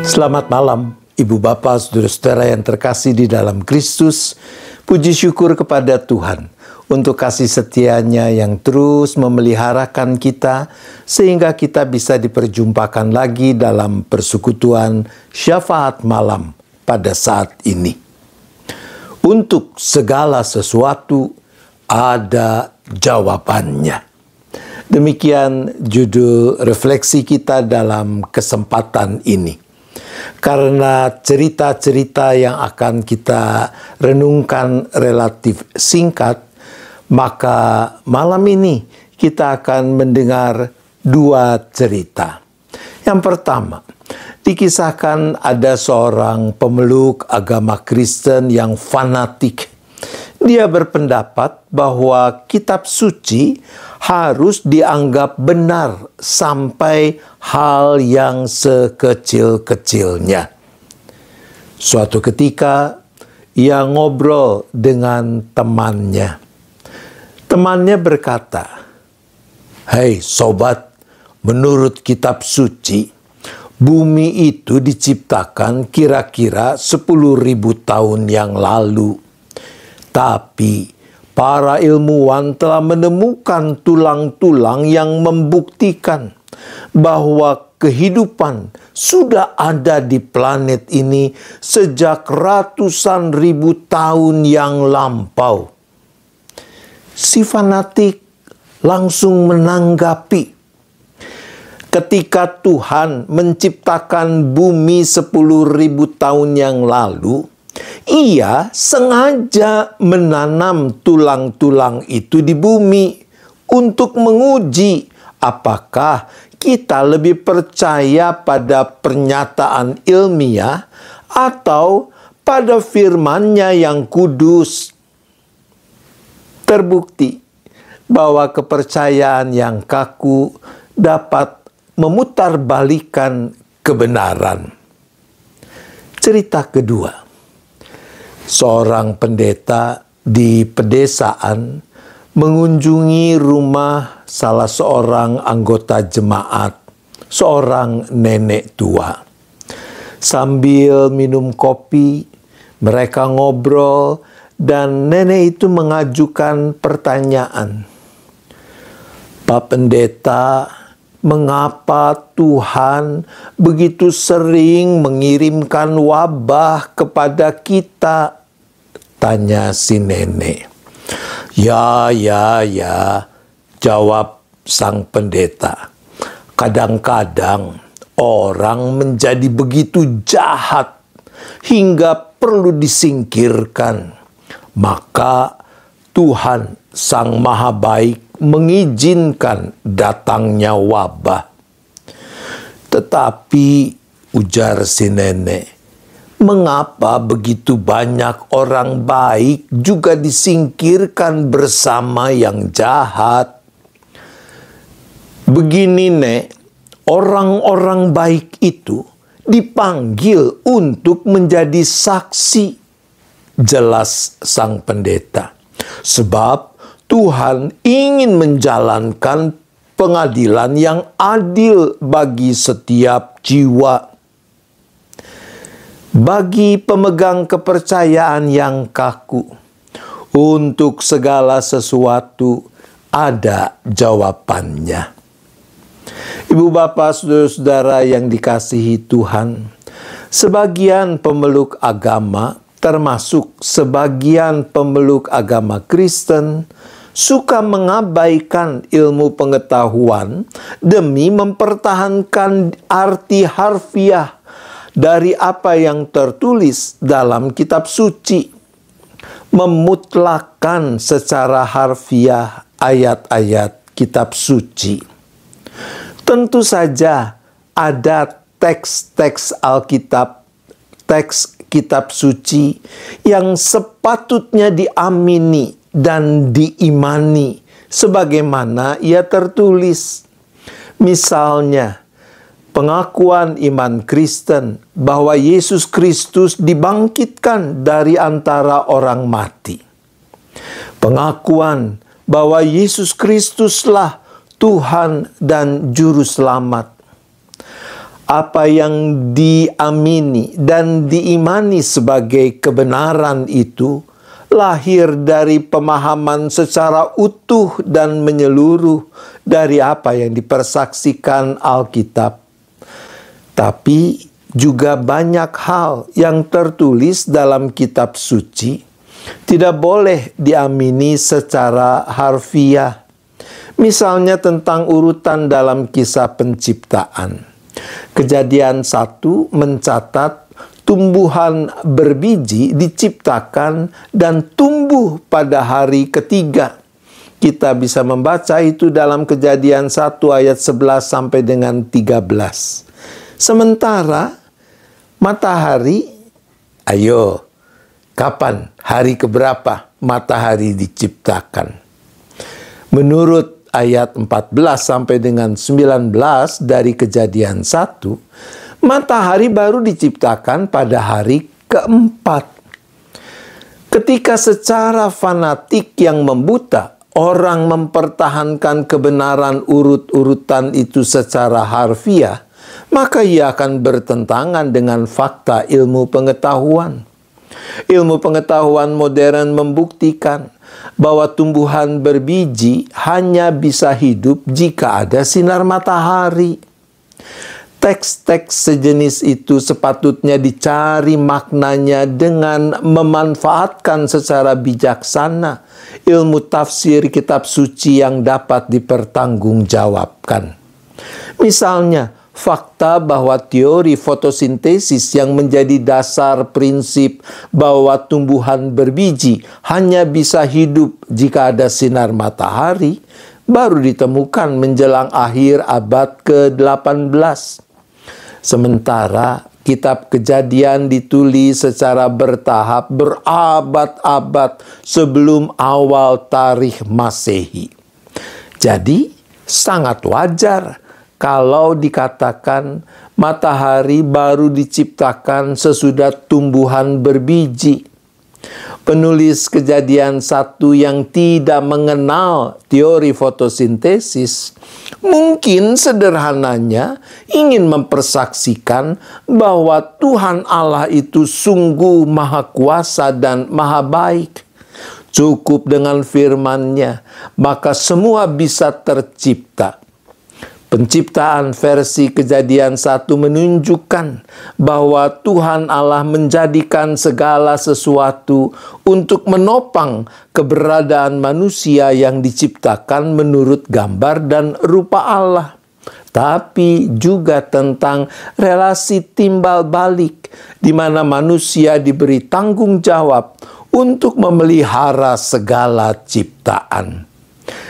Selamat malam, Ibu Bapak, Saudara-saudara yang terkasih di dalam Kristus. Puji syukur kepada Tuhan untuk kasih setianya yang terus memeliharakan kita, sehingga kita bisa diperjumpakan lagi dalam persekutuan syafaat malam pada saat ini. Untuk segala sesuatu ada jawabannya. Demikian judul refleksi kita dalam kesempatan ini. Karena cerita-cerita yang akan kita renungkan relatif singkat, maka malam ini kita akan mendengar dua cerita. Yang pertama, dikisahkan ada seorang pemeluk agama Kristen yang fanatik. Dia berpendapat bahwa kitab suci harus dianggap benar sampai hal yang sekecil-kecilnya. Suatu ketika, ia ngobrol dengan temannya. Temannya berkata, "Hei sobat, menurut kitab suci, bumi itu diciptakan kira-kira 10.000 tahun yang lalu. Tapi para ilmuwan telah menemukan tulang-tulang yang membuktikan bahwa kehidupan sudah ada di planet ini sejak ratusan ribu tahun yang lampau." Si fanatik langsung menanggapi, ketika Tuhan menciptakan bumi 10.000 tahun yang lalu, Ia sengaja menanam tulang-tulang itu di bumi untuk menguji apakah kita lebih percaya pada pernyataan ilmiah atau pada firman-Nya yang kudus. Terbukti bahwa kepercayaan yang kaku dapat memutarbalikkan kebenaran. Cerita kedua. Seorang pendeta di pedesaan mengunjungi rumah salah seorang anggota jemaat, seorang nenek tua. Sambil minum kopi, mereka ngobrol dan nenek itu mengajukan pertanyaan. "Pak Pendeta, mengapa Tuhan begitu sering mengirimkan wabah kepada kita?" tanya si nenek. Ya, jawab sang pendeta. "Kadang-kadang orang menjadi begitu jahat hingga perlu disingkirkan. Maka Tuhan Sang Maha Baik mengizinkan datangnya wabah." Tetapi, ujar si nenek, "mengapa begitu banyak orang baik juga disingkirkan bersama yang jahat?" Begini, Nek, orang-orang baik itu dipanggil untuk menjadi saksi, jelas sang pendeta. Sebab Tuhan ingin menjalankan pengadilan yang adil bagi setiap jiwa. Bagi pemegang kepercayaan yang kaku, untuk segala sesuatu ada jawabannya. Ibu bapak, saudara-saudara yang dikasihi Tuhan, sebagian pemeluk agama, termasuk sebagian pemeluk agama Kristen, suka mengabaikan ilmu pengetahuan demi mempertahankan arti harfiah dari apa yang tertulis dalam kitab suci, memutlakkan secara harfiah ayat-ayat kitab suci. Tentu saja ada teks-teks Alkitab, teks kitab suci yang sepatutnya diamini dan diimani sebagaimana ia tertulis. Misalnya, pengakuan iman Kristen bahwa Yesus Kristus dibangkitkan dari antara orang mati. Pengakuan bahwa Yesus Kristuslah Tuhan dan Juru Selamat. apa yang diamini dan diimani sebagai kebenaran itu lahir dari pemahaman secara utuh dan menyeluruh dari apa yang dipersaksikan Alkitab. Tapi juga banyak hal yang tertulis dalam kitab suci tidak boleh diamini secara harfiah. Misalnya tentang urutan dalam kisah penciptaan. Kejadian 1 mencatat tumbuhan berbiji diciptakan dan tumbuh pada hari ketiga. Kita bisa membaca itu dalam Kejadian 1 ayat 11 sampai dengan 13. Sementara matahari, ayo, kapan hari keberapa matahari diciptakan? Menurut ayat 14 sampai dengan 19 dari Kejadian 1, matahari baru diciptakan pada hari keempat. Ketika secara fanatik yang membuta, orang mempertahankan kebenaran urut-urutan itu secara harfiah, maka ia akan bertentangan dengan fakta ilmu pengetahuan. Ilmu pengetahuan modern membuktikan bahwa tumbuhan berbiji hanya bisa hidup jika ada sinar matahari. Teks-teks sejenis itu sepatutnya dicari maknanya dengan memanfaatkan secara bijaksana ilmu tafsir kitab suci yang dapat dipertanggungjawabkan. Misalnya, fakta bahwa teori fotosintesis yang menjadi dasar prinsip bahwa tumbuhan berbiji hanya bisa hidup jika ada sinar matahari baru ditemukan menjelang akhir abad ke-18. Sementara kitab Kejadian ditulis secara bertahap berabad-abad sebelum awal tarikh Masehi. Jadi sangat wajar kalau dikatakan matahari baru diciptakan sesudah tumbuhan berbiji. Penulis Kejadian 1 yang tidak mengenal teori fotosintesis mungkin sederhananya ingin mempersaksikan bahwa Tuhan Allah itu sungguh maha kuasa dan maha baik. Cukup dengan firman-Nya, maka semua bisa tercipta. Penciptaan versi Kejadian 1 menunjukkan bahwa Tuhan Allah menjadikan segala sesuatu untuk menopang keberadaan manusia yang diciptakan menurut gambar dan rupa Allah. Tapi juga tentang relasi timbal balik di mana manusia diberi tanggung jawab untuk memelihara segala ciptaan.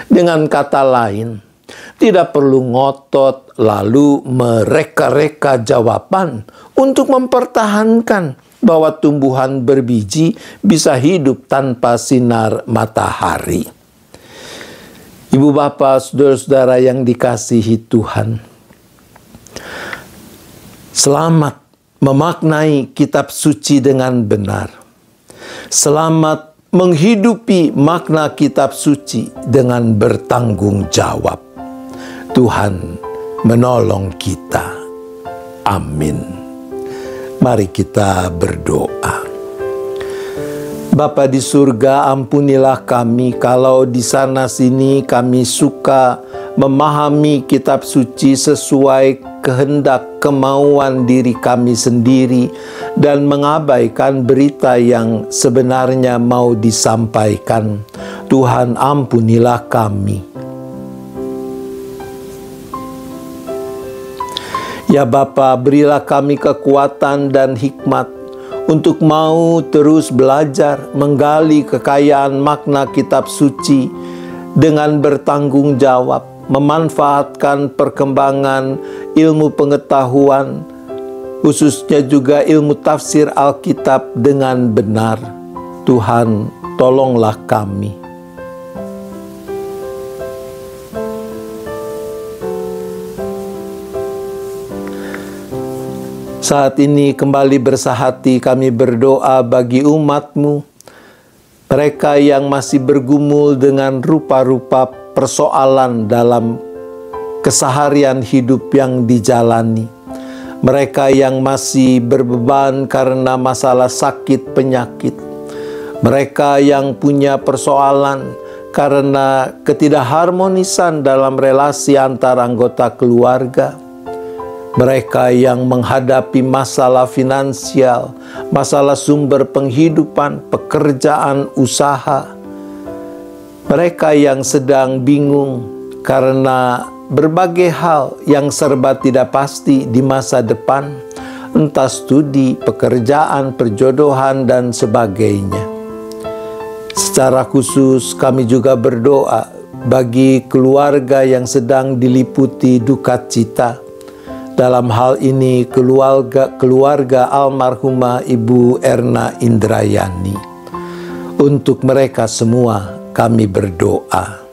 Dengan kata lain, tidak perlu ngotot lalu mereka-reka jawaban untuk mempertahankan bahwa tumbuhan berbiji bisa hidup tanpa sinar matahari. Ibu bapak, saudara-saudara yang dikasihi Tuhan, selamat memaknai kitab suci dengan benar. Selamat menghidupi makna kitab suci dengan bertanggung jawab. Tuhan menolong kita. Amin. Mari kita berdoa. Bapa di surga, ampunilah kami kalau di sana sini kami suka memahami kitab suci sesuai kehendak kemauan diri kami sendiri dan mengabaikan berita yang sebenarnya mau disampaikan. Tuhan, ampunilah kami. Ya Bapa, berilah kami kekuatan dan hikmat untuk mau terus belajar menggali kekayaan makna kitab suci dengan bertanggung jawab, memanfaatkan perkembangan ilmu pengetahuan, khususnya juga ilmu tafsir Alkitab dengan benar. Tuhan, tolonglah kami. Saat ini kembali bersahati kami berdoa bagi umat-Mu, mereka yang masih bergumul dengan rupa-rupa persoalan dalam keseharian hidup yang dijalani. mereka yang masih berbeban karena masalah sakit penyakit, mereka yang punya persoalan karena ketidakharmonisan dalam relasi antar anggota keluarga, mereka yang menghadapi masalah finansial, masalah sumber penghidupan, pekerjaan, usaha, mereka yang sedang bingung karena berbagai hal yang serba tidak pasti di masa depan, entah studi, pekerjaan, perjodohan, dan sebagainya. Secara khusus kami juga berdoa bagi keluarga yang sedang diliputi duka cita. Dalam hal ini keluarga almarhumah Ibu Erna Indrayani. Untuk mereka semua kami berdoa.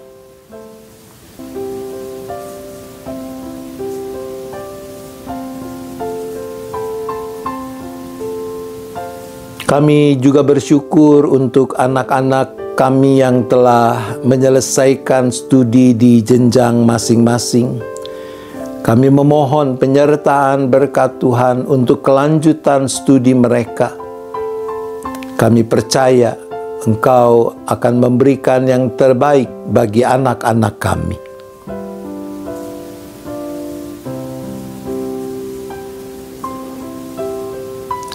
Kami juga bersyukur untuk anak-anak kami yang telah menyelesaikan studi di jenjang masing-masing. Kami memohon penyertaan berkat Tuhan untuk kelanjutan studi mereka. Kami percaya Engkau akan memberikan yang terbaik bagi anak-anak kami.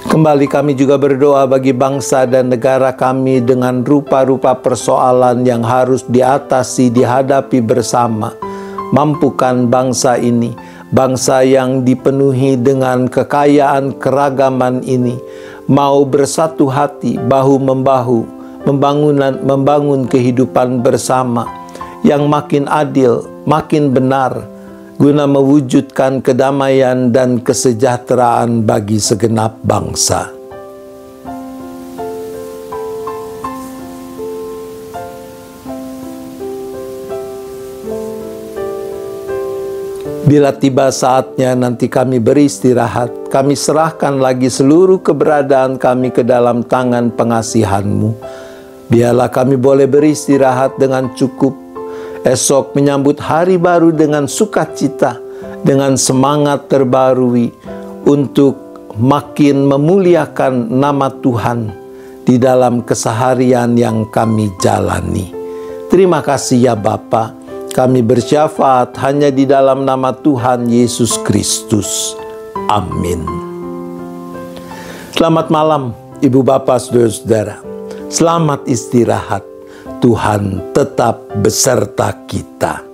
Kembali kami juga berdoa bagi bangsa dan negara kami dengan rupa-rupa persoalan yang harus diatasi, dihadapi bersama. Mampukan bangsa ini, bangsa yang dipenuhi dengan kekayaan keragaman ini, mau bersatu hati, bahu-membahu, membangun kehidupan bersama yang makin adil, makin benar, guna mewujudkan kedamaian dan kesejahteraan bagi segenap bangsa. Bila tiba saatnya nanti kami beristirahat, kami serahkan lagi seluruh keberadaan kami ke dalam tangan pengasihan-Mu. Biarlah kami boleh beristirahat dengan cukup, esok menyambut hari baru dengan sukacita, dengan semangat terbarui untuk makin memuliakan nama Tuhan di dalam keseharian yang kami jalani. Terima kasih ya Bapa, kami bersyafaat hanya di dalam nama Tuhan Yesus Kristus. Amin. Selamat malam Ibu Bapak Saudara-saudara. Selamat istirahat. Tuhan tetap beserta kita.